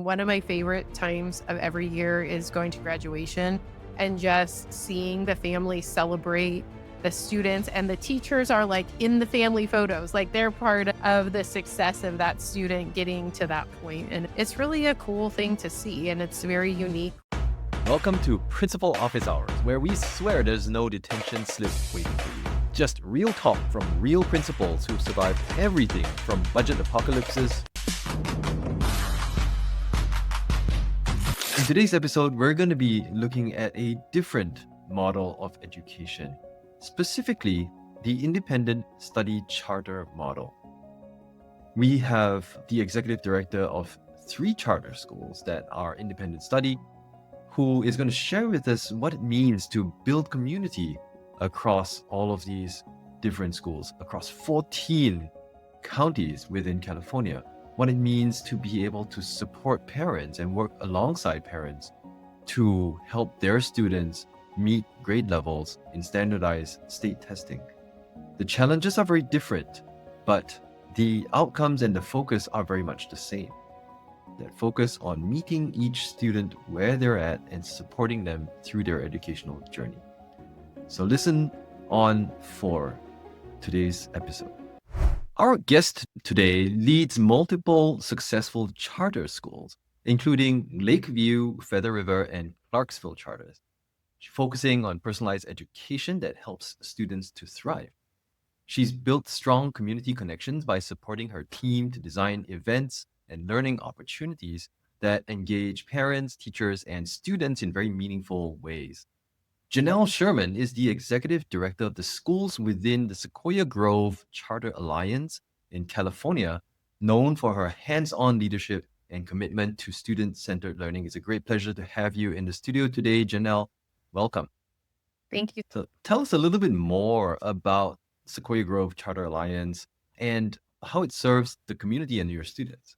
One of my favorite times of every year is going to graduation and just seeing the family celebrate the students, and the teachers are like in the family photos, like they're part of the success of that student getting to that point. And it's really a cool thing to see, and it's very unique. Welcome to Principal Office Hours, where we swear there's no detention slip waiting for you. Just real talk from real principals who've survived everything from budget apocalypses. In today's episode, we're going to be looking at a different model of education, specifically the independent study charter model. We have the executive director of 3 charter schools that are independent study, who is going to share with us what it means to build community across all of these different schools, across 14 counties within California, what it means to be able to support parents and work alongside parents to help their students meet grade levels in standardized state testing. The challenges are very different, but the outcomes and the focus are very much the same. That focus on meeting each student where they're at and supporting them through their educational journey. So listen on for today's episode. Our guest today leads multiple successful charter schools, including Lakeview, Feather River, and Clarksville charters, focusing on personalized education that helps students to thrive. She's built strong community connections by supporting her team to design events and learning opportunities that engage parents, teachers, and students in very meaningful ways. Jenell Sherman is the executive director of the schools within the Sequoia Grove Charter Alliance in California, known for her hands-on leadership and commitment to student-centered learning. It's a great pleasure to have you in the studio today, Jenell. Welcome. Thank you. So tell us a little bit more about Sequoia Grove Charter Alliance and how it serves the community and your students.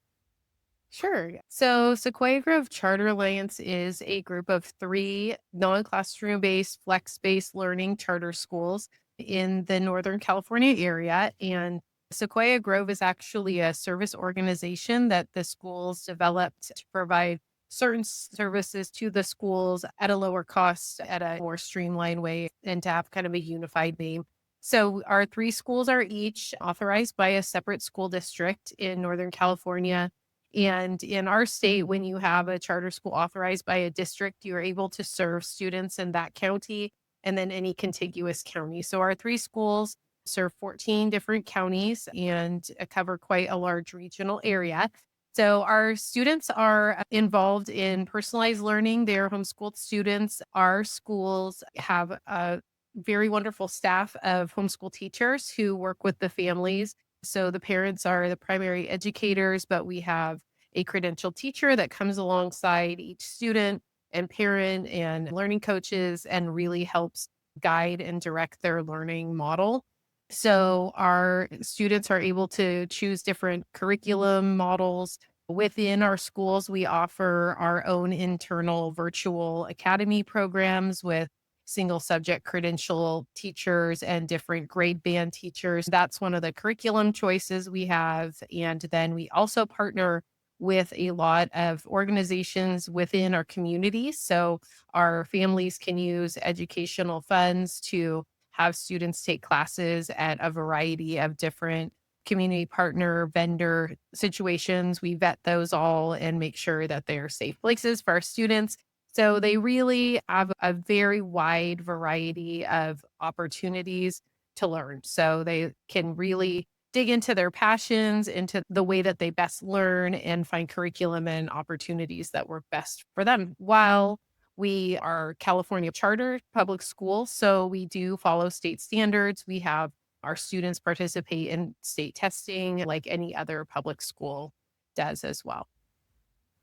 Sure. So Sequoia Grove Charter Alliance is a group of 3 non-classroom based, flex-based learning charter schools in the Northern California area. And Sequoia Grove is actually a service organization that the schools developed to provide certain services to the schools at a lower cost, at a more streamlined way, and to have kind of a unified name. So our 3 schools are each authorized by a separate school district in Northern California. And in our state, when you have a charter school authorized by a district, you're able to serve students in that county and then any contiguous county. So our 3 schools serve 14 different counties and cover quite a large regional area. So our students are involved in personalized learning. They're homeschooled students. Our schools have a very wonderful staff of homeschool teachers who work with the families. So the parents are the primary educators, but we have a credentialed teacher that comes alongside each student and parent and learning coaches and really helps guide and direct their learning model. So our students are able to choose different curriculum models. Within our schools, we offer our own internal virtual academy programs with single subject credential teachers and different grade band teachers. That's one of the curriculum choices we have. And then we also partner with a lot of organizations within our communities. So our families can use educational funds to have students take classes at a variety of different community partner vendor situations. We vet those all and make sure that they're safe places for our students. So they really have a very wide variety of opportunities to learn. So they can really dig into their passions, into the way that they best learn and find curriculum and opportunities that work best for them. While we are California charter public school, so we do follow state standards. We have our students participate in state testing like any other public school does as well.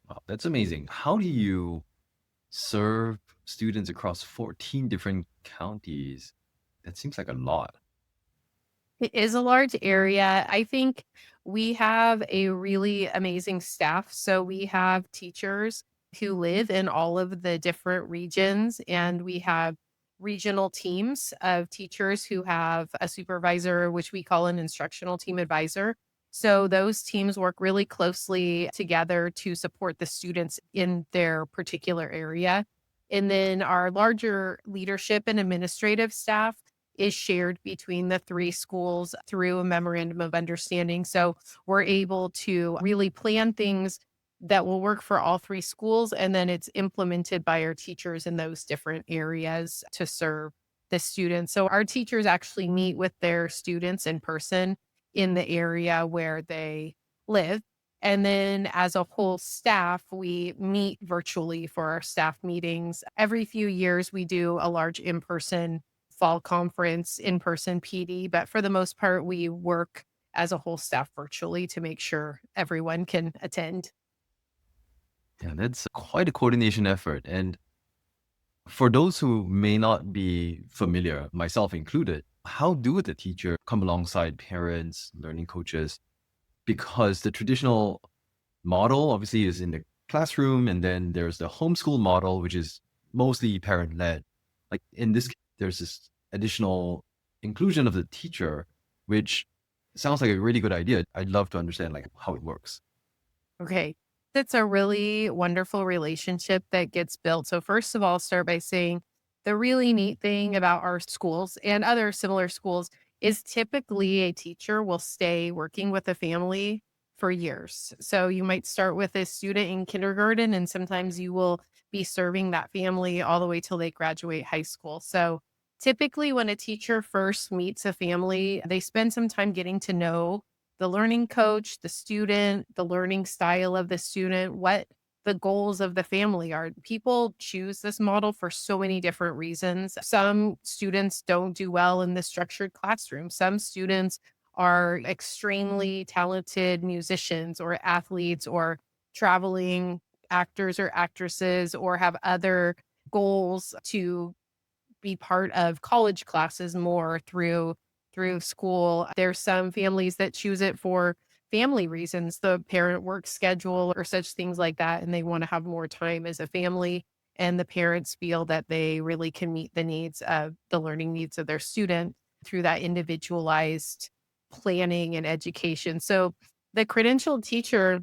Wow, that's amazing. How do you serve students across 14 different counties? That seems like a lot. It is a large area. I think we have a really amazing staff. So we have teachers who live in all of the different regions, and we have regional teams of teachers who have a supervisor, which we call an instructional team advisor. So those teams work really closely together to support the students in their particular area. And then our larger leadership and administrative staff is shared between the three schools through a memorandum of understanding. So we're able to really plan things that will work for all three schools. And then it's implemented by our teachers in those different areas to serve the students. So our teachers actually meet with their students in person in the area where they live. And then as a whole staff, we meet virtually for our staff meetings. Every few years, we do a large in person fall conference, in person PD. But for the most part, we work as a whole staff virtually to make sure everyone can attend. Yeah, that's quite a coordination effort. And for those who may not be familiar, myself included, how do the teacher come alongside parents, learning coaches? Because the traditional model obviously is in the classroom, and then there's the homeschool model, which is mostly parent led. Like in this case, there's this additional inclusion of the teacher, which sounds like a really good idea. I'd love to understand like how it works. Okay. It's a really wonderful relationship that gets built. So, first of all, start by saying the really neat thing about our schools and other similar schools is typically a teacher will stay working with a family for years. So, you might start with a student in kindergarten, and sometimes you will be serving that family all the way till they graduate high school. So, typically, when a teacher first meets a family, they spend some time getting to know the learning coach, the student, the learning style of the student, what the goals of the family are. People choose this model for so many different reasons. Some students don't do well in the structured classroom. Some students are extremely talented musicians or athletes or traveling actors or actresses or have other goals to be part of college classes more through school. There's some families that choose it for family reasons, the parent work schedule or such things like that, and they want to have more time as a family. And the parents feel that they really can meet the needs of the learning needs of their student through that individualized planning and education. So the credentialed teacher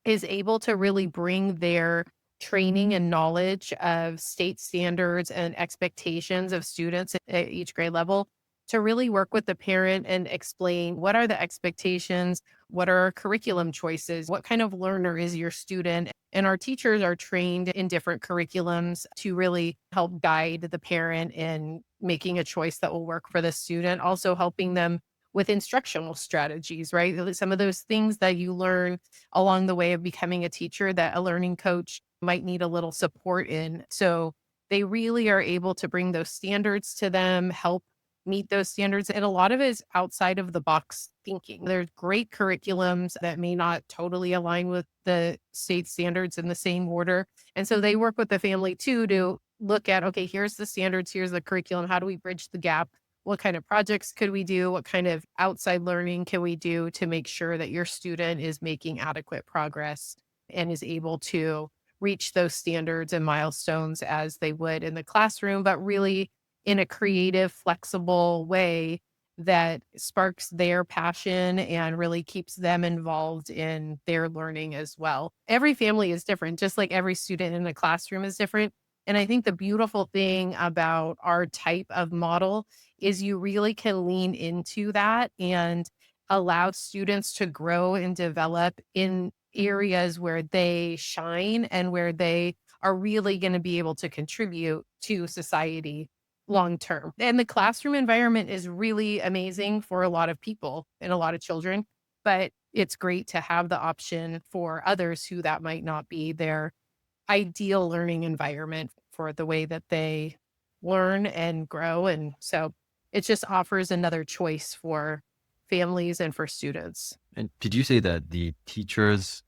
is able to really bring their training and knowledge of state standards and expectations of students at each grade level to really work with the parent and explain what are the expectations, what are our curriculum choices, what kind of learner is your student. And our teachers are trained in different curriculums to really help guide the parent in making a choice that will work for the student, also helping them with instructional strategies, right? Some of those things that you learn along the way of becoming a teacher that a learning coach might need a little support in. So they really are able to bring those standards to them, help meet those standards. And a lot of it is outside of the box thinking. There's great curriculums that may not totally align with the state standards in the same order. And so they work with the family too to look at, okay, here's the standards, here's the curriculum. How do we bridge the gap? What kind of projects could we do? What kind of outside learning can we do to make sure that your student is making adequate progress and is able to reach those standards and milestones as they would in the classroom, but really in a creative, flexible way that sparks their passion and really keeps them involved in their learning as well. Every family is different, just like every student in a classroom is different. And I think the beautiful thing about our type of model is you really can lean into that and allow students to grow and develop in areas where they shine and where they are really going to be able to contribute to society long term. And the classroom environment is really amazing for a lot of people and a lot of children, but it's great to have the option for others who that might not be their ideal learning environment for the way that they learn and grow. And so it just offers another choice for families and for students. And did you say that the teachers,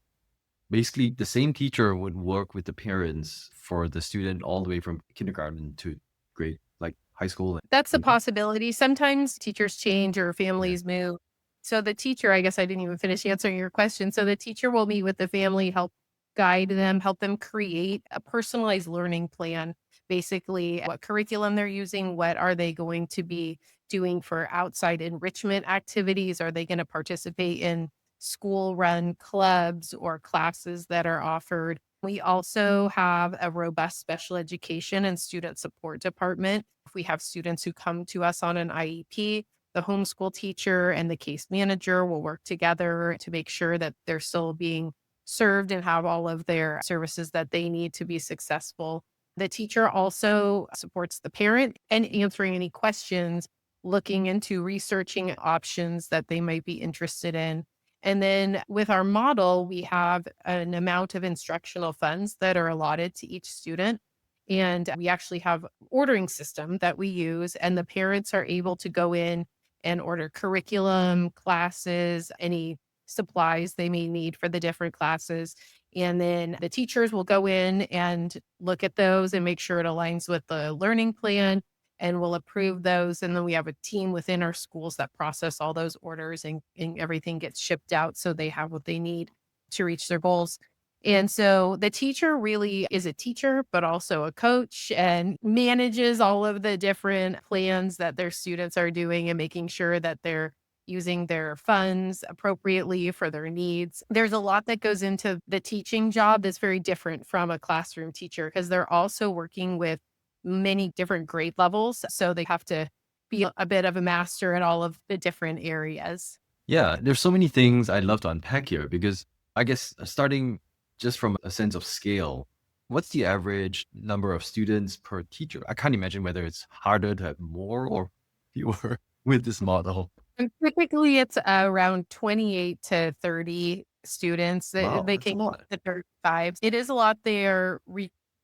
basically the same teacher would work with the parents for the student all the way from kindergarten to grade, like high school That's a and possibility. Sometimes teachers change or yeah. families move. So the teacher, I guess I didn't even finish answering your question. So the teacher will meet with the family, help guide them, help them create a personalized learning plan. Basically, what curriculum they're using, what are they going to be doing for outside enrichment activities? Are they going to participate in school run clubs or classes that are offered. We also have a robust special education and student support department. If we have students who come to us on an IEP, the homeschool teacher and the case manager will work together to make sure that they're still being served and have all of their services that they need to be successful. The teacher also supports the parent and answering any questions, looking into researching options that they might be interested in. And then with our model, we have an amount of instructional funds that are allotted to each student. And we actually have ordering system that we use, and the parents are able to go in and order curriculum, classes, any supplies they may need for the different classes. And then the teachers will go in and look at those and make sure it aligns with the learning plan and we'll approve those. And then we have a team within our schools that process all those orders and everything gets shipped out so they have what they need to reach their goals. And so the teacher really is a teacher, but also a coach and manages all of the different plans that their students are doing and making sure that they're using their funds appropriately for their needs. There's a lot that goes into the teaching job that's very different from a classroom teacher because they're also working with many different grade levels. So they have to be a bit of a master at all of the different areas. Yeah, there's so many things I'd love to unpack here because I guess starting just from a sense of scale, what's the average number of students per teacher? I can't imagine whether it's harder to have more or fewer with this model. And typically, it's around 28 to 30 students. Wow, They that's a can go up lot. to 35. It is a lot. They are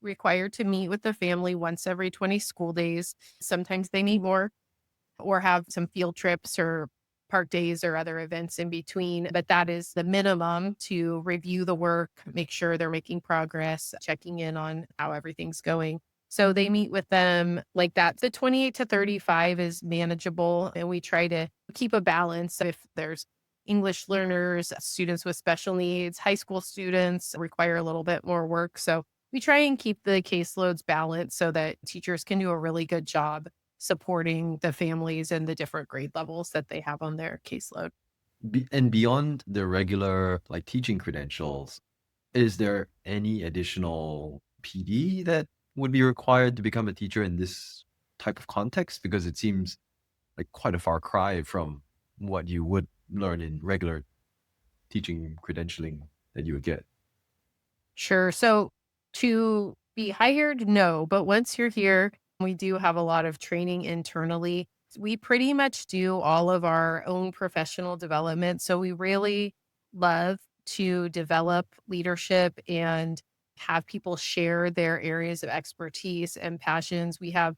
required to meet with the family once every 20 school days. Sometimes they need more or have some field trips or park days or other events in between. But that is the minimum to review the work, make sure they're making progress, checking in on how everything's going. So they meet with them like that. The 28 to 35 is manageable, and we try to keep a balance. If there's English learners, students with special needs, high school students require a little bit more work. So we try and keep the caseloads balanced so that teachers can do a really good job supporting the families and the different grade levels that they have on their caseload. And beyond the regular like teaching credentials, is there any additional PD that would be required to become a teacher in this type of context? Because it seems like quite a far cry from what you would learn in regular teaching credentialing that you would get. Sure. So to be hired, no, but once you're here, we do have a lot of training internally. We pretty much do all of our own professional development. So we really love to develop leadership and have people share their areas of expertise and passions. We have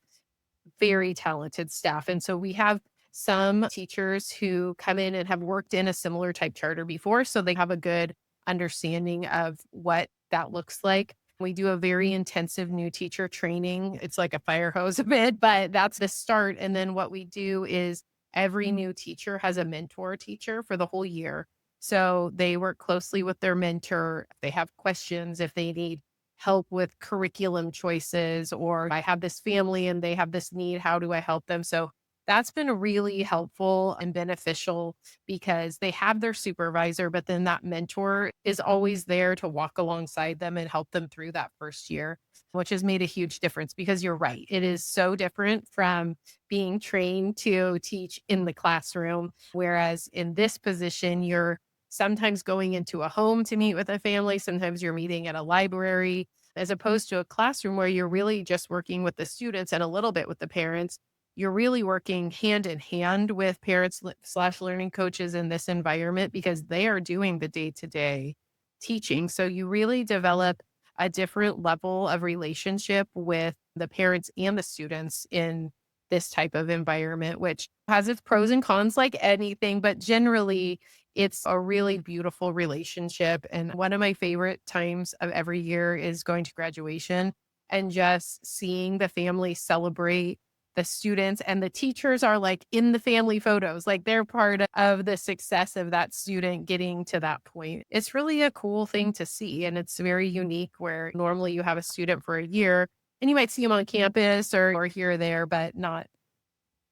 very talented staff. And so we have some teachers who come in and have worked in a similar type charter before. So they have a good understanding of what that looks like. We do a very intensive new teacher training. It's like a fire hose a bit, but that's the start. And then what we do is every new teacher has a mentor teacher for the whole year. So they work closely with their mentor. If they have questions, if they need help with curriculum choices, or I have this family and they have this need. How do I help them? So that's been really helpful and beneficial because they have their supervisor, but then that mentor is always there to walk alongside them and help them through that first year, which has made a huge difference because you're right. It is so different from being trained to teach in the classroom. Whereas in this position, you're sometimes going into a home to meet with a family, sometimes you're meeting at a library, as opposed to a classroom where you're really just working with the students and a little bit with the parents. You're really working hand in hand with parents slash learning coaches in this environment because they are doing the day to day teaching. So you really develop a different level of relationship with the parents and the students in this type of environment, which has its pros and cons like anything, but generally it's a really beautiful relationship. And one of my favorite times of every year is going to graduation and just seeing the family celebrate the students, and the teachers are like in the family photos, like they're part of the success of that student getting to that point. It's really a cool thing to see. And it's very unique where normally you have a student for a year and you might see them on campus or here or there, but not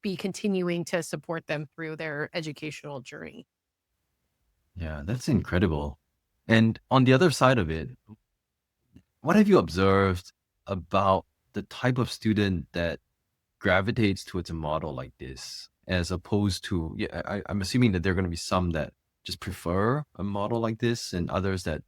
be continuing to support them through their educational journey. Yeah, that's incredible. And on the other side of it, what have you observed about the type of student that gravitates towards a model like this, as opposed to, yeah, I'm assuming that there are going to be some that just prefer a model like this, and others that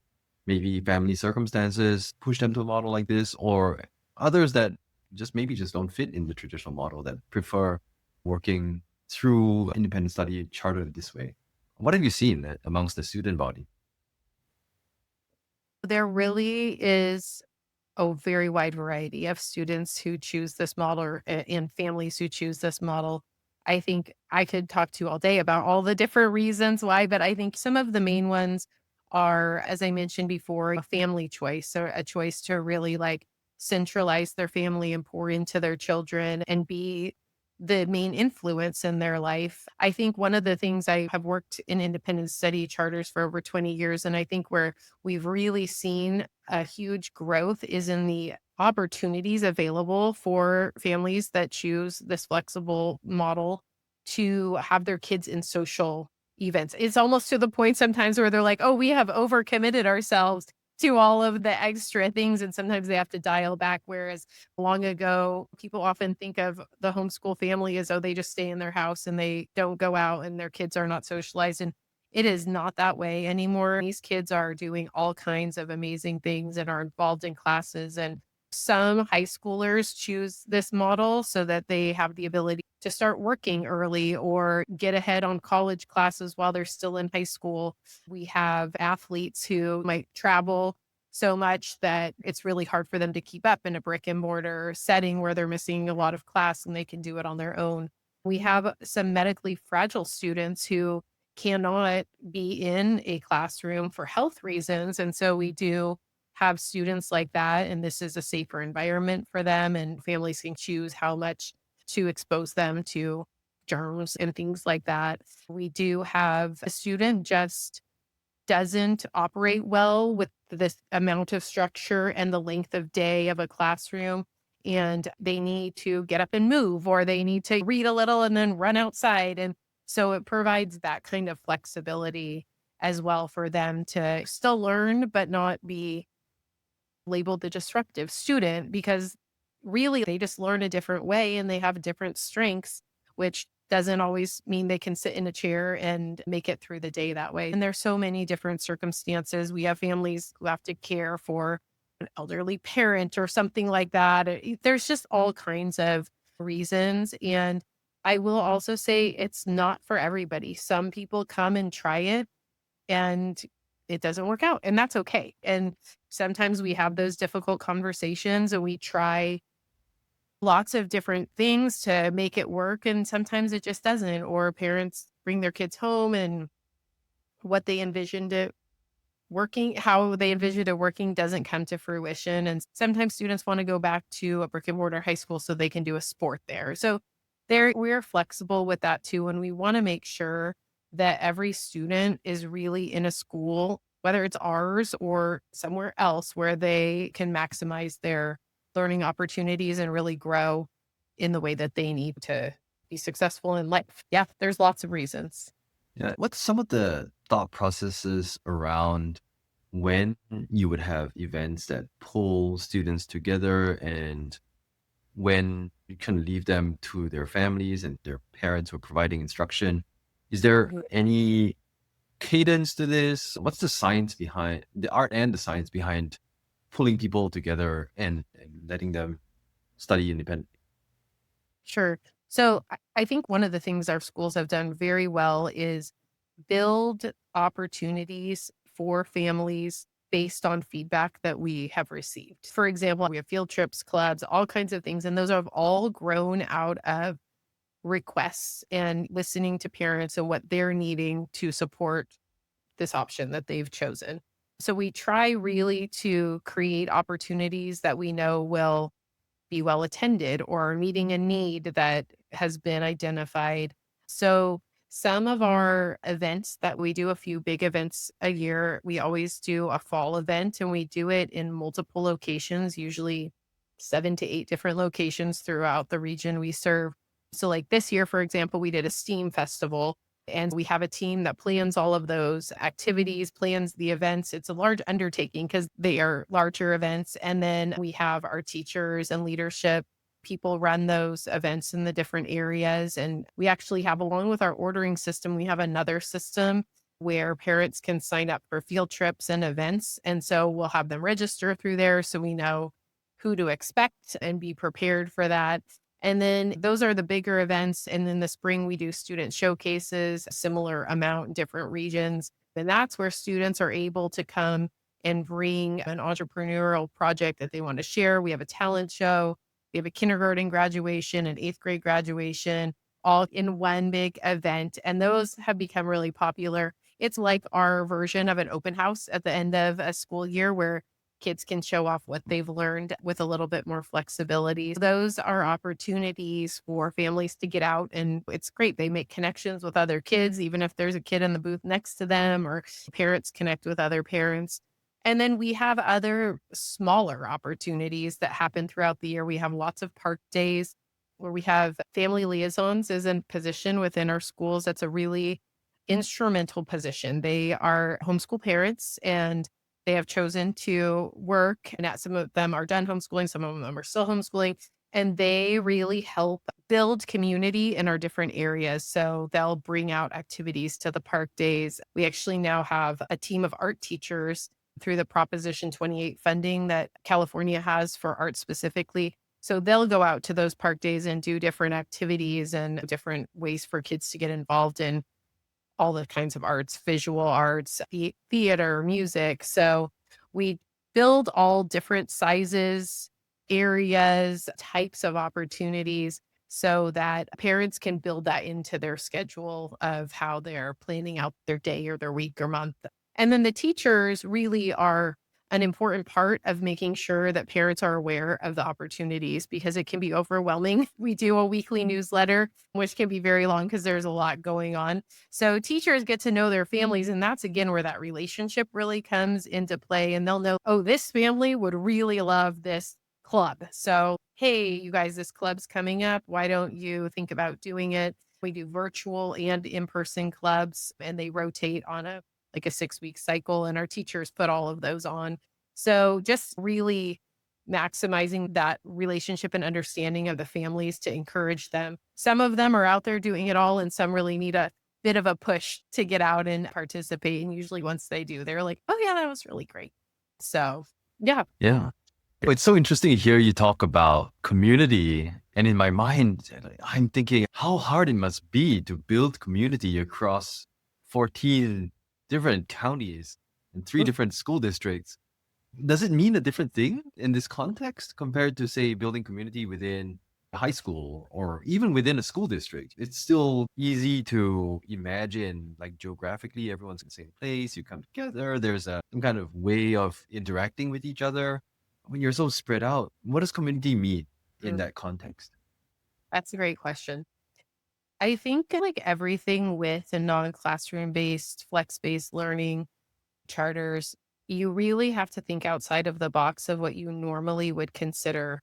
maybe family circumstances push them to a model like this, or others that just maybe just don't fit in the traditional model that prefer working through independent study chartered this way. What have you seen that amongst the student body? There really is a very wide variety of students who choose this model and families who choose this model. I think I could talk to you all day about all the different reasons why, but I think some of the main ones are, as I mentioned before, a family choice or a choice to really like centralize their family and pour into their children and be the main influence in their life. I think one of the things I have worked in independent study charters for over 20 years, and I think where we've really seen a huge growth is in the opportunities available for families that choose this flexible model to have their kids in social events. It's almost to the point sometimes where they're like, "Oh, we have overcommitted ourselves to all of the extra things," and sometimes they have to dial back, whereas long ago, people often think of the homeschool family as, "Oh, they just stay in their house and they don't go out and their kids are not socialized," and it is not that way anymore. These kids are doing all kinds of amazing things and are involved in classes. And some high schoolers choose this model so that they have the ability to start working early or get ahead on college classes while they're still in high school. We have athletes who might travel so much that it's really hard for them to keep up in a brick and mortar setting where they're missing a lot of class and they can do it on their own. We have some medically fragile students who cannot be in a classroom for health reasons. And so we do have students like that. And this is a safer environment for them. And families can choose how much to expose them to germs and things like that. We do have a student just doesn't operate well with this amount of structure and the length of day of a classroom. And they need to get up and move, or they need to read a little and then run outside. And so it provides that kind of flexibility as well for them to still learn, but not be labeled the disruptive student because really they just learn a different way and they have different strengths, which doesn't always mean they can sit in a chair and make it through the day that way. And there's so many different circumstances. We have families who have to care for an elderly parent or something like that. There's just all kinds of reasons. And I will also say it's not for everybody. Some people come and try it and it doesn't work out, and that's okay. And sometimes we have those difficult conversations and we try lots of different things to make it work, and sometimes it just doesn't. Or parents bring their kids home and what they envisioned it working how they envisioned it working doesn't come to fruition, and sometimes students wanna go back to a brick and mortar high school so they can do a sport there. So, we're flexible with that too, and we wanna make sure that every student is really in a school, whether it's ours or somewhere else, where they can maximize their learning opportunities and really grow in the way that they need to be successful in life. Yeah, there's lots of reasons. Yeah. What's some of the thought processes around when you would have events that pull students together, and when you can leave them to their families and their parents who are providing instruction? Is there any cadence to this? What's the science behind the art and the science behind pulling people together and letting them study independently? Sure. So I think one of the things our schools have done very well is build opportunities for families based on feedback that we have received. For example, we have field trips, clubs, all kinds of things, and those have all grown out of requests and listening to parents and what they're needing to support this option that they've chosen. So we try really to create opportunities that we know will be well attended or meeting a need that has been identified. So, some of our events that we do, a few big events a year, we always do a fall event and we do it in multiple locations, usually 7 to 8 different locations throughout the region we serve. So, like this year, for example, we did a STEAM festival And we have a team that plans all of those activities, plans the events. It's a large undertaking because they are larger events. And then we have our teachers and leadership people run those events in the different areas. And we actually have, along with our ordering system, we have another system where parents can sign up for field trips and events. And so we'll have them register through there so we know who to expect and be prepared for that. And then those are the bigger events. And in the spring, we do student showcases, a similar amount in different regions. And that's where students are able to come and bring an entrepreneurial project that they want to share. We have a talent show, we have a kindergarten graduation, an eighth grade graduation, all in one big event. And those have become really popular. It's like our version of an open house at the end of a school year where kids can show off what they've learned with a little bit more flexibility. Those are opportunities for families to get out, and it's great. They make connections with other kids, even if there's a kid in the booth next to them, or parents connect with other parents. And then we have other smaller opportunities that happen throughout the year. We have lots of park days where we have family liaisons is in position within our schools. That's a really instrumental position. They are homeschool parents and they have chosen to work, and some of them are done homeschooling, some of them are still homeschooling, and they really help build community in our different areas. So they'll bring out activities to the park days. We actually now have a team of art teachers through the Proposition 28 funding that California has for art specifically. So they'll go out to those park days and do different activities and different ways for kids to get involved in all the kinds of arts, visual arts, theater, music. So we build all different sizes, areas, types of opportunities so that parents can build that into their schedule of how they're planning out their day or their week or month. And then the teachers really are an important part of making sure that parents are aware of the opportunities because it can be overwhelming. We do a weekly newsletter, which can be very long because there's a lot going on. So teachers get to know their families, and that's again where that relationship really comes into play. And they'll know, oh, this family would really love this club. So, hey, you guys, this club's coming up. Why don't you think about doing it? We do virtual and in-person clubs, and they rotate on a 6-week cycle, and our teachers put all of those on. So just really maximizing that relationship and understanding of the families to encourage them. Some of them are out there doing it all, and some really need a bit of a push to get out and participate. And usually once they do, they're like, oh yeah, that was really great. So yeah. Yeah. It's so interesting to hear you talk about community. And in my mind, I'm thinking how hard it must be to build community across 14 different counties and three different school districts. Does it mean a different thing in this context compared to, say, building community within a high school or even within a school district? It's still easy to imagine, like geographically, everyone's in the same place, you come together, there's some kind of way of interacting with each other. When you're so spread out, what does community mean in Mm, that context? that's a great question. I think like everything with a non-classroom based, flex-based learning, charters, you really have to think outside of the box of what you normally would consider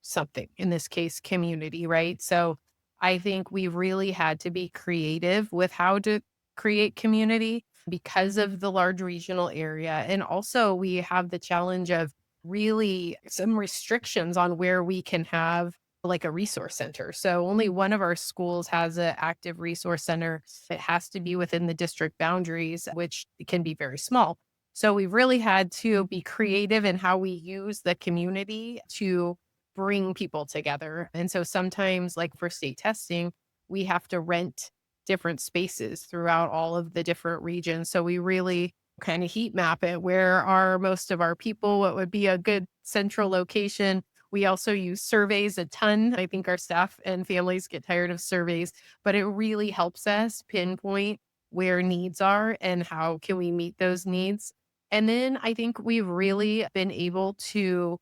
something, in this case, community, right? So I think we really had to be creative with how to create community because of the large regional area. And also, we have the challenge of really some restrictions on where we can have like a resource center. So only one of our schools has an active resource center. It has to be within the district boundaries, which can be very small. So we really had to be creative in how we use the community to bring people together. And so sometimes, like for state testing, we have to rent different spaces throughout all of the different regions. So we really kind of heat map it. Where are most of our people? What would be a good central location? We also use surveys a ton. I think our staff and families get tired of surveys, but it really helps us pinpoint where needs are and how can we meet those needs. And then I think we've really been able to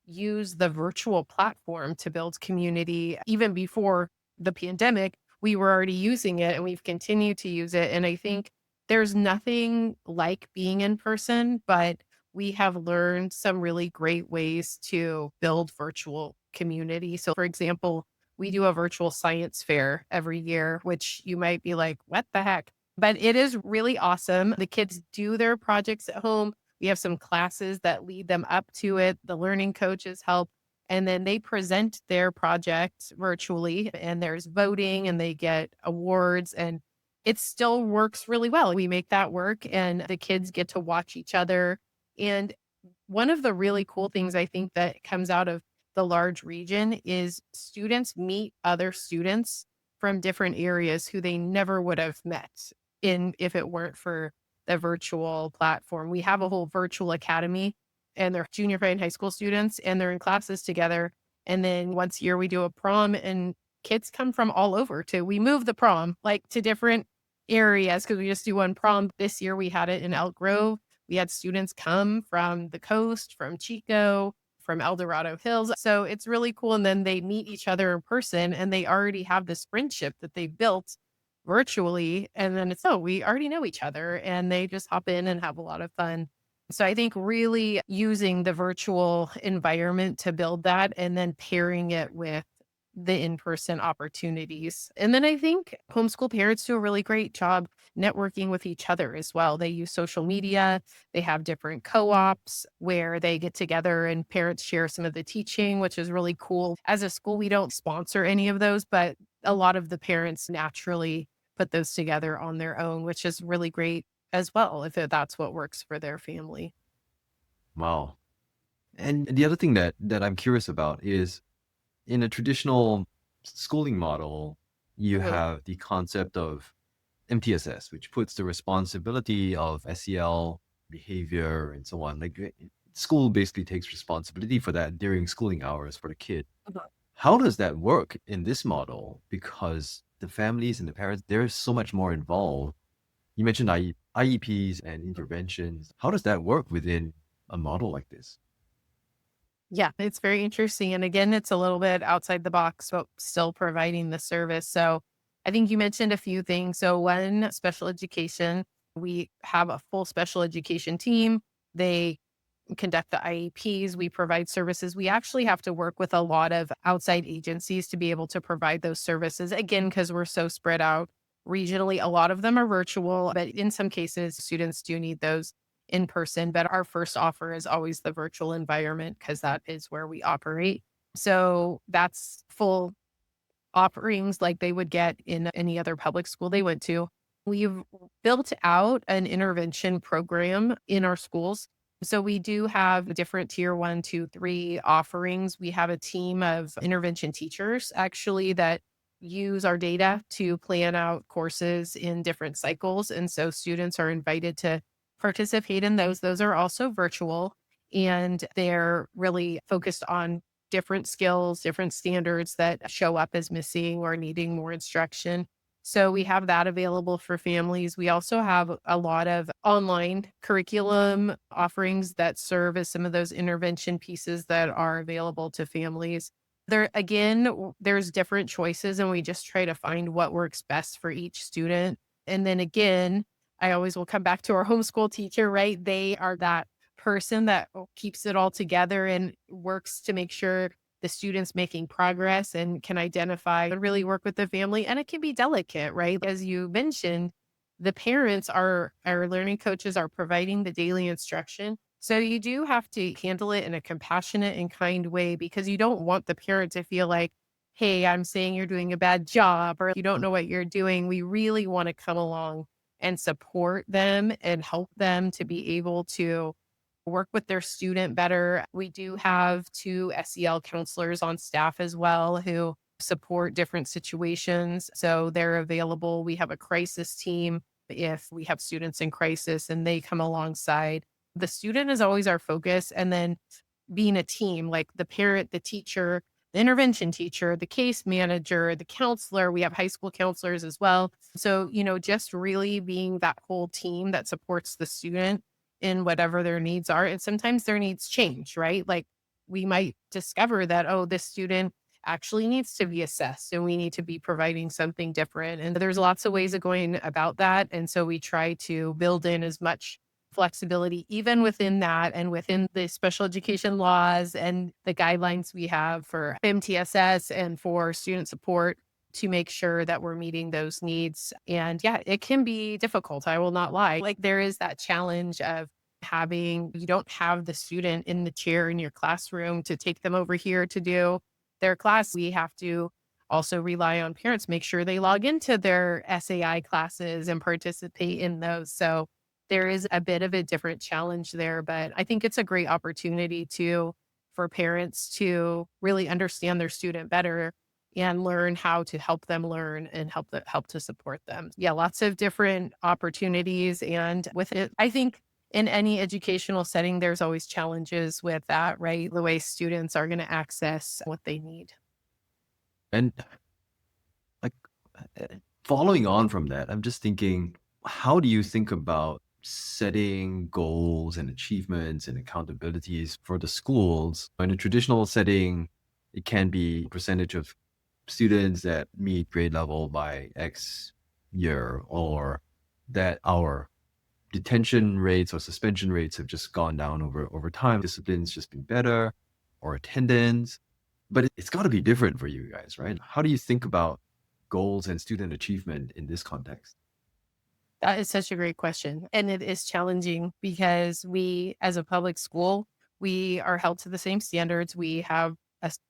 use the virtual platform to build community. Even before the pandemic, we were already using it and we've continued to use it. And I think there's nothing like being in person, but we have learned some really great ways to build virtual community. So, for example, we do a virtual science fair every year, which you might be like, what the heck? But it is really awesome. The kids do their projects at home. We have some classes that lead them up to it. The learning coaches help. And then they present their project virtually, and there's voting and they get awards, and it still works really well. We make that work, and the kids get to watch each other. And one of the really cool things I think that comes out of the large region is students meet other students from different areas who they never would have met in if it weren't for the virtual platform. We have a whole virtual academy, and they're junior high and high school students, and they're in classes together. And then once a year we do a prom, and kids come from all over to we move the prom like to different areas because we just do one prom. This year we had it in Elk Grove. We had students come from the coast, from Chico, from El Dorado Hills. So it's really cool. And then they meet each other in person, and they already have this friendship that they built virtually. And then it's, oh, we already know each other, and they just hop in and have a lot of fun. So I think really using the virtual environment to build that, and then pairing it with the in-person opportunities. And then I think homeschool parents do a really great job networking with each other as well. They use social media. They have different co-ops where they get together and parents share some of the teaching, which is really cool. As a school, we don't sponsor any of those, but a lot of the parents naturally put those together on their own, which is really great as well, if that's what works for their family. Wow. And the other thing that I'm curious about is in a traditional schooling model, you Mhm. have the concept of MTSS, which puts the responsibility of SEL behavior and so on. School basically takes responsibility for that during schooling hours for the kid. How does that work in this model? Because the families and the parents, there's so much more involved. You mentioned IEPs and interventions. How does that work within a model like this? Yeah, it's very interesting. And again, it's a little bit outside the box, but still providing the service. So I think you mentioned a few things. So, one, special education, we have a full special education team. They conduct the IEPs, we provide services. We actually have to work with a lot of outside agencies to be able to provide those services. Again, because we're so spread out regionally, a lot of them are virtual, but in some cases, students do need those in person. But our first offer is always the virtual environment because that is where we operate. So that's full offerings like they would get in any other public school they went to. We've built out an intervention program in our schools. So we do have different tier one, two, three offerings. We have a team of intervention teachers actually that use our data to plan out courses in different cycles. And so students are invited to participate in those. Those are also virtual, and they're really focused on different skills, different standards that show up as missing or needing more instruction. So we have that available for families. We also have a lot of online curriculum offerings that serve as some of those intervention pieces that are available to families. There again, there's different choices, and we just try to find what works best for each student. And then again, I always will come back to our homeschool teacher, right? They are that person that keeps it all together and works to make sure the student's making progress and can identify and really work with the family. And it can be delicate, right? As you mentioned, the parents are our learning coaches are providing the daily instruction. So you do have to handle it in a compassionate and kind way because you don't want the parent to feel like, hey, I'm saying you're doing a bad job or you don't know what you're doing. We really want to come along and support them and help them to be able to work with their student better. We do have two SEL counselors on staff as well who support different situations. So they're available. We have a crisis team if we have students in crisis and they come alongside. The student is always our focus. And then being a team, like the parent, the teacher, the intervention teacher, the case manager, the counselor. We have high school counselors as well. So, just really being that whole team that supports the student in whatever their needs are. And sometimes their needs change, right? Like we might discover that, oh, this student actually needs to be assessed and we need to be providing something different. And there's lots of ways of going about that. And so we try to build in as much flexibility even within that and within the special education laws and the guidelines we have for MTSS and for student support to make sure that we're meeting those needs. And yeah, it can be difficult. I will not lie. Like there is that challenge of you don't have the student in the chair in your classroom to take them over here to do their class. We have to also rely on parents, make sure they log into their SAI classes and participate in those. So there is a bit of a different challenge there, but I think it's a great opportunity for parents to really understand their student better and learn how to help them learn and help to support them. Yeah, lots of different opportunities. And with it, I think in any educational setting, there's always challenges with that, right? The way students are going to access what they need. And like uh, following on from that, I'm just thinking, how do you think about setting goals and achievements and accountabilities for the schools? In a traditional setting, it can be percentage of students that meet grade level by X year, or that our detention rates or suspension rates have just gone down over time. Discipline's just been better, or attendance. But it's got to be different for you guys, right? How do you think about goals and student achievement in this context? That is such a great question. And it is challenging because we, as a public school, we are held to the same standards. We have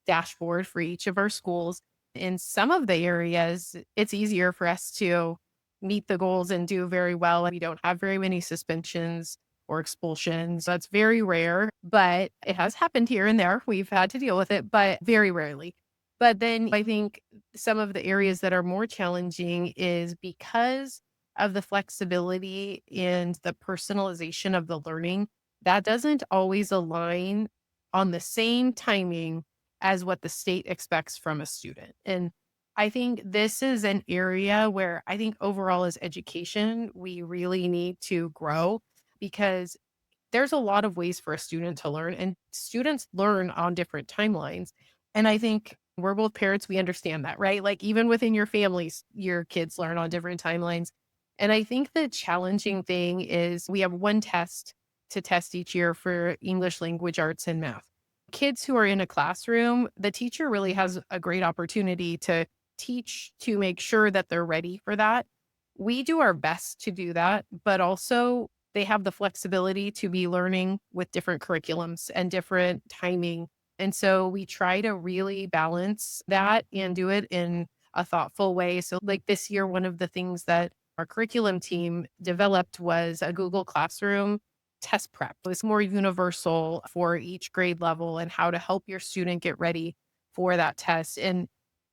dashboard for each of our schools. In some of the areas, it's easier for us to meet the goals and do very well. We don't have very many suspensions or expulsions. That's very rare, but it has happened here and there. We've had to deal with it, but very rarely. But then I think some of the areas that are more challenging is because of the flexibility and the personalization of the learning, that doesn't always align on the same timing as what the state expects from a student. And I think this is an area where I think overall as education, we really need to grow because there's a lot of ways for a student to learn, and students learn on different timelines. And I think we're both parents, we understand that, right? Like even within your families, your kids learn on different timelines. And I think the challenging thing is we have one test to test each year for English language arts and math. Kids who are in a classroom, the teacher really has a great opportunity to teach to make sure that they're ready for that. We do our best to do that, but also they have the flexibility to be learning with different curriculums and different timing. And so we try to really balance that and do it in a thoughtful way. So, like this year, one of the things that our curriculum team developed was a Google Classroom test prep. It was more universal for each grade level and how to help your student get ready for that test. And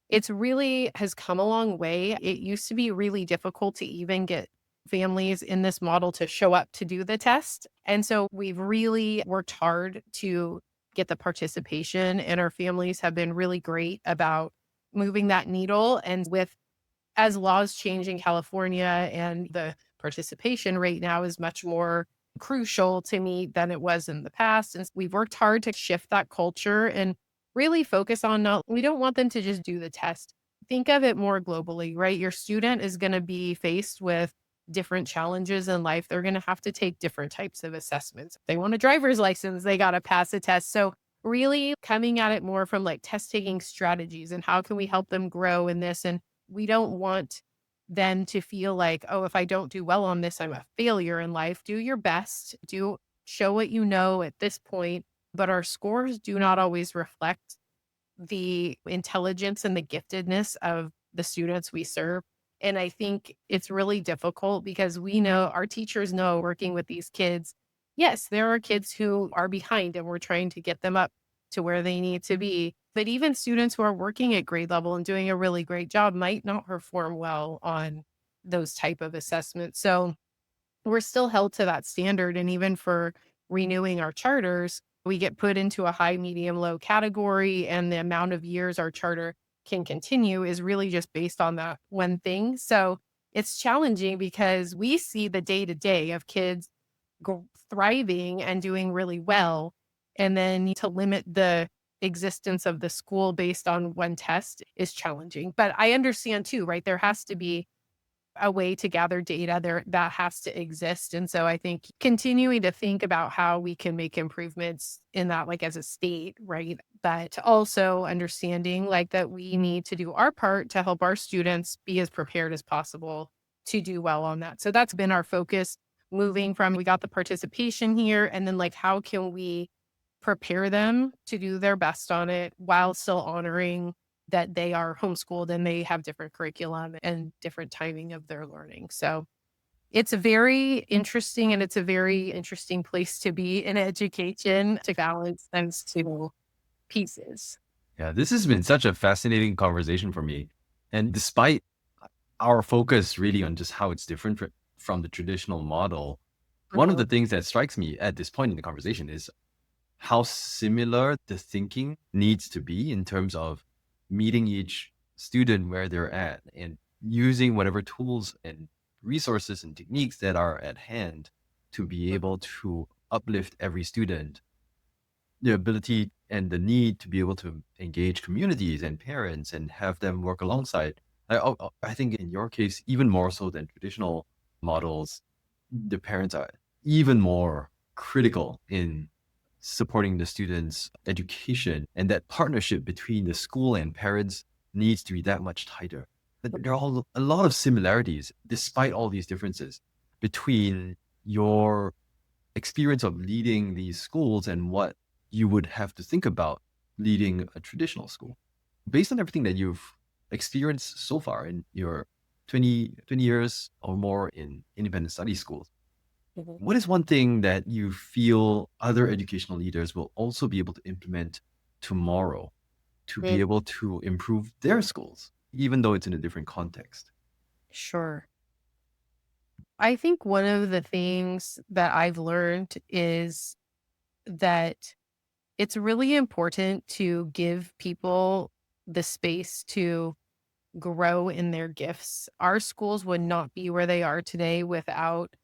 it's really has come a long way. It used to be really difficult to even get families in this model to show up to do the test. And so we've really worked hard to get the participation, and our families have been really great about moving that needle. And with as laws change in California and the participation rate now is much more crucial to me than it was in the past. And we've worked hard to shift that culture and really focus on not, we don't want them to just do the test. Think of it more globally, right? Your student is going to be faced with different challenges in life. They're going to have to take different types of assessments. If they want a driver's license, they got to pass a test. So really coming at it more from like test taking strategies and how can we help them grow in this. And we don't want them to feel like, oh, if I don't do well on this, I'm a failure in life. Do your best, do show what you know at this point, but our scores do not always reflect the intelligence and the giftedness of the students we serve. And I think it's really difficult because we know our teachers know working with these kids. Yes, there are kids who are behind and we're trying to get them up to where they need to be. But even students who are working at grade level and doing a really great job might not perform well on those type of assessments. So we're still held to that standard. And even for renewing our charters, we get put into a high, medium, low category. And the amount of years our charter can continue is really just based on that one thing. So it's challenging because we see the day to day of kids thriving and doing really well. And then to limit the existence of the school based on one test is challenging. But I understand too, right? There has to be a way to gather data there that has to exist. And so I think continuing to think about how we can make improvements in that, like as a state, right? But also understanding like that we need to do our part to help our students be as prepared as possible to do well on that. So that's been our focus moving from we got the participation here and then like how can we prepare them to do their best on it while still honoring that they are homeschooled and they have different curriculum and different timing of their learning. So it's very interesting and it's a very interesting place to be in education to balance those two pieces. Yeah, this has been such a fascinating conversation for me. And despite our focus really on just how it's different from the traditional model, one of Mhm. the things that strikes me at this point in the conversation is how similar the thinking needs to be in terms of meeting each student where they're at and using whatever tools and resources and techniques that are at hand to be able to uplift every student, the ability and the need to be able to engage communities and parents and have them work alongside. I think in your case, even more so than traditional models, the parents are even more critical in supporting the students' education, and that partnership between the school and parents needs to be that much tighter. But there are a lot of similarities, despite all these differences, between your experience of leading these schools and what you would have to think about leading a traditional school. Based on everything that you've experienced so far in your 20 years or more in independent study schools, Mhm. what is one thing that you feel other educational leaders will also be able to implement tomorrow to be Mm, able to improve their schools, even though it's in a different context? sure. I think one of the things that I've learned is that it's really important to give people the space to grow in their gifts. Our schools would not be where they are today without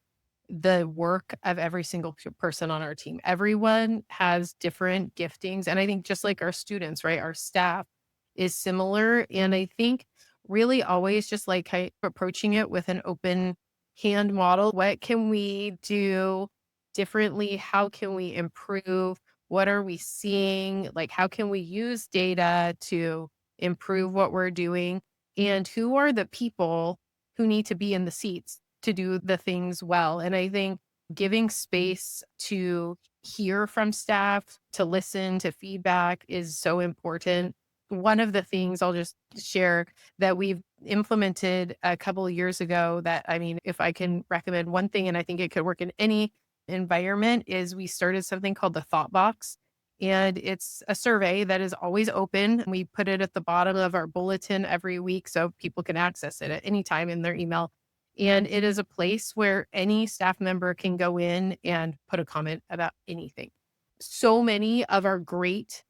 the work of every single person on our team. Everyone has different giftings. And I think just like our students, right? Our staff is similar. And I think really always just like approaching it with an open hand model. What can we do differently? How can we improve? What are we seeing? Like, how can we use data to improve what we're doing? And who are the people who need to be in the seats to do the things well? And I think giving space to hear from staff, to listen to feedback is so important. One of the things I'll just share that we've implemented a couple of years ago that I mean, if I can recommend one thing, and I think it could work in any environment, is we started something called the Thought Box. And it's a survey that is always open. We put it at the bottom of our bulletin every week so people can access it at any time in their email. And it is a place where any staff member can go in and put a comment about anything. So many of our great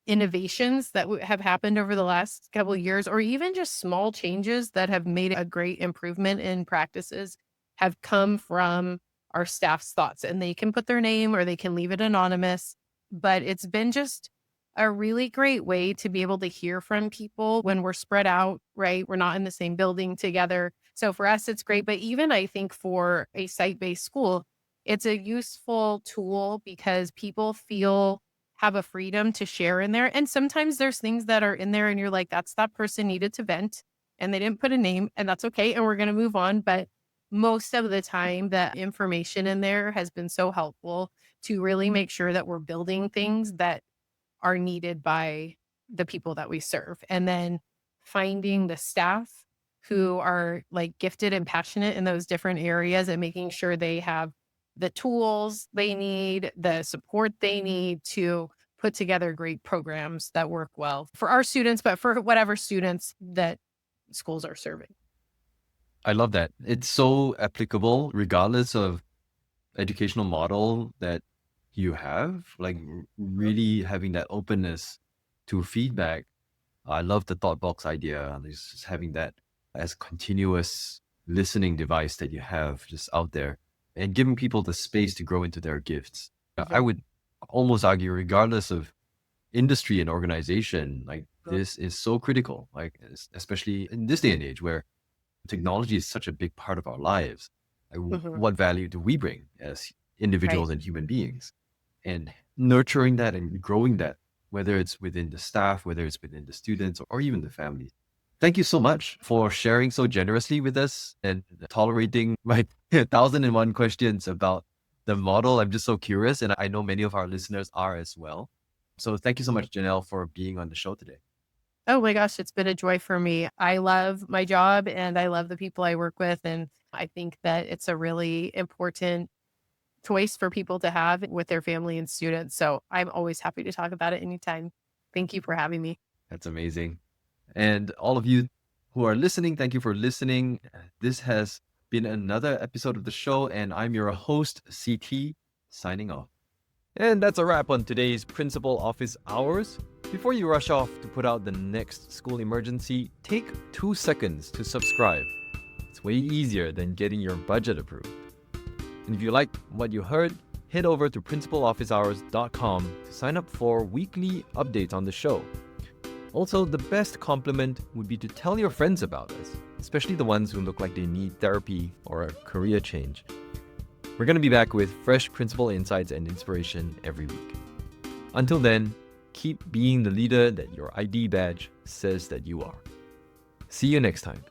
innovations that have happened over the last couple of years, or even just small changes that have made a great improvement in practices, have come from our staff's thoughts. And they can put their name or they can leave it anonymous. But it's been just a really great way to be able to hear from people when we're spread out, right? We're not in the same building together. So for us, it's great. But even I think for a site based school, it's a useful tool because people feel have a freedom to share in there. And sometimes there's things that are in there and you're like, that's that person needed to vent and they didn't put a name and that's okay. And we're going to move on. But most of the time, the information in there has been so helpful to really make sure that we're building things that are needed by the people that we serve. And then finding the staff who are like gifted and passionate in those different areas and making sure they have the tools they need, the support they need to put together great programs that work well for our students, but for whatever students that schools are serving. I love that. It's so applicable regardless of educational model that you have, like really having that openness to feedback. I love the thought box idea. Just having that as continuous listening device that you have just out there and giving people the space to grow into their gifts. I Mhm. would almost argue, regardless of industry and organization, like this is so critical, like especially in this day and age where technology is such a big part of our lives. Mhm. What value do we bring as Right. individuals and human beings? And nurturing that and growing that, whether it's within the staff, whether it's within the students, or even the families. Thank you so much for sharing so generously with us and tolerating my 1001 questions about the model. I'm just so curious, and I know many of our listeners are as well. So thank you so much, Janelle, for being on the show today. Oh my gosh, it's been a joy for me. I love my job and I love the people I work with. And I think that it's a really important choice for people to have with their family and students. So I'm always happy to talk about it anytime. Thank you for having me. That's amazing. And all of you who are listening, thank you for listening. This has been another episode of the show, and I'm your host, CT, signing off. And that's a wrap on today's Principal Office Hours. Before you rush off to put out the next school emergency, take 2 seconds to subscribe. It's way easier than getting your budget approved. And if you liked what you heard, head over to principalofficehours.com to sign up for weekly updates on the show. Also, the best compliment would be to tell your friends about us, especially the ones who look like they need therapy or a career change. We're going to be back with fresh principal insights and inspiration every week. Until then, keep being the leader that your ID badge says that you are. See you next time.